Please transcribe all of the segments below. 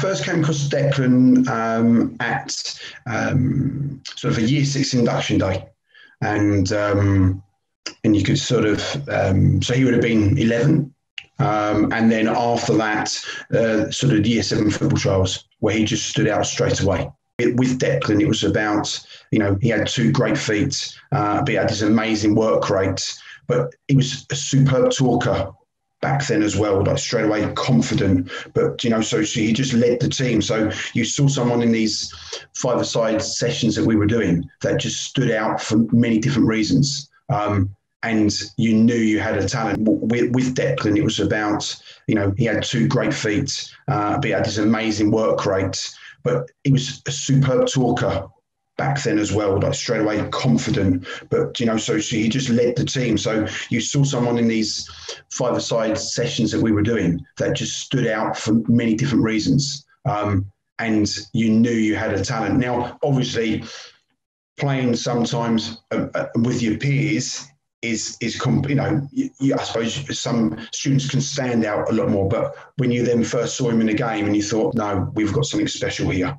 First came across Declan at sort of a year six induction day, and you could sort of so he would have been 11, and then after that, sort of year seven football trials where he just stood out straight away. With Declan, it was about, he had two great feet, but he had this amazing work rate, but he was a superb talker back then as well, like straight away confident, but so he just led the team. So you saw someone in these five-a-side sessions that we were doing that just stood out for many different reasons. And you knew you had a talent. With Declan, it was about, he had two great feet, but he had this amazing work rate, but he was a superb talker back then as well, like straight away confident, but so he just led the team. So you saw someone in these five-a-side sessions that we were doing that just stood out for many different reasons, and you knew you had a talent. Now, obviously, playing sometimes with your peers is I suppose some students can stand out a lot more, but when you then first saw him in a game and you thought, no, we've got something special here.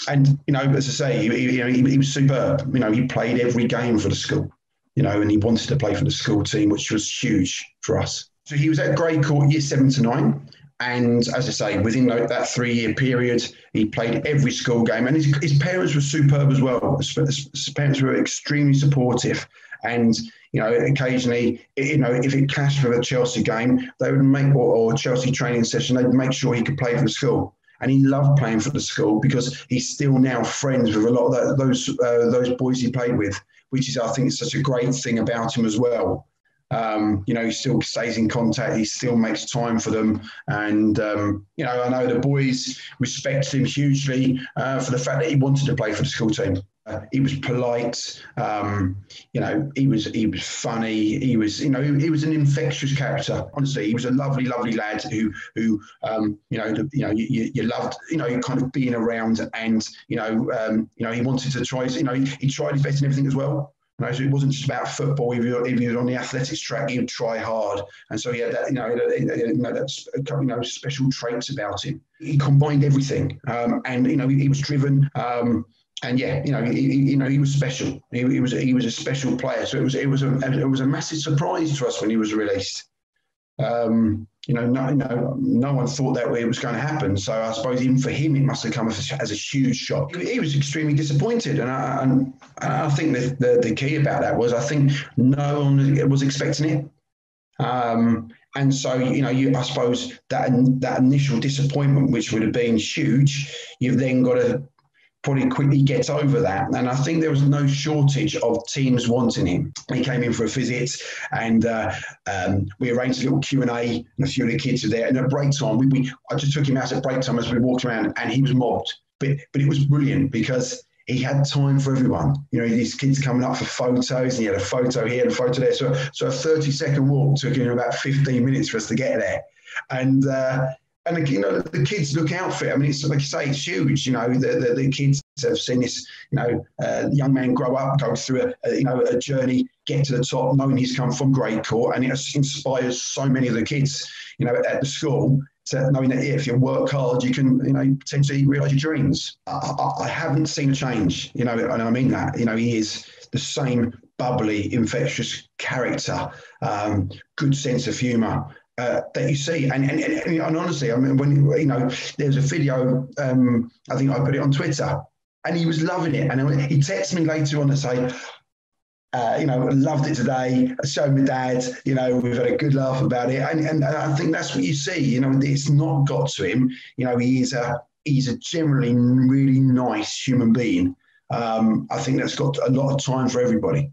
And, as I say, he was superb. He played every game for the school, and he wanted to play for the school team, which was huge for us. So he was at Grey Court year 7 to 9. And as I say, within that 3-year period, he played every school game. And his parents were superb as well. His parents were extremely supportive. And, occasionally, if it clashed with a Chelsea game, they would make, or Chelsea training session, they'd make sure he could play for the school. And he loved playing for the school because he's still now friends with a lot of those boys he played with, which is, I think, such a great thing about him as well. He still stays in contact. He still makes time for them. And, I know the boys respect him hugely for the fact that he wanted to play for the school team. He was polite. He was funny. He was an infectious character. Honestly, he was a lovely, lovely lad who you loved, kind of being around. And he wanted to try. He tried his best in everything as well. So it wasn't just about football. If he was on the athletics track, he would try hard, and so he had that, that special traits about him. He combined everything, and he was driven. And he was special. He was a special player. So it was a massive surprise to us when he was released. No one thought that it was going to happen. So I suppose even for him, it must have come as a huge shock. He was extremely disappointed, and I think the key about that was I think no one was expecting it. And so, I suppose that initial disappointment, which would have been huge, you've then got to probably quickly get over that. And I think there was no shortage of teams wanting him. He came in for a visit, and we arranged a little Q&A, and a few of the kids were there. And at break time, I just took him out at break time as we walked around, and he was mobbed. But it was brilliant because he had time for everyone. These kids coming up for photos, and he had a photo here and a photo there. So a 30-second walk took him about 15 minutes for us to get there. And the kids look out for it. I mean, it's like you say, it's huge. The kids have seen this, young man grow up, go through a journey, get to the top, knowing he's come from Grey Court, and it inspires so many of the kids, at the school, to knowing that if you work hard, you can, potentially realise your dreams. I haven't seen a change, and I mean that. He is the same bubbly, infectious character, good sense of humour. That you see, and honestly, I mean, when there's a video, I think I put it on Twitter, and he was loving it, and he texted me later on to say, loved it today. I showed my dad, we've had a good laugh about it, and I think that's what you see. It's not got to him. He's a generally really nice human being. I think that's got a lot of time for everybody.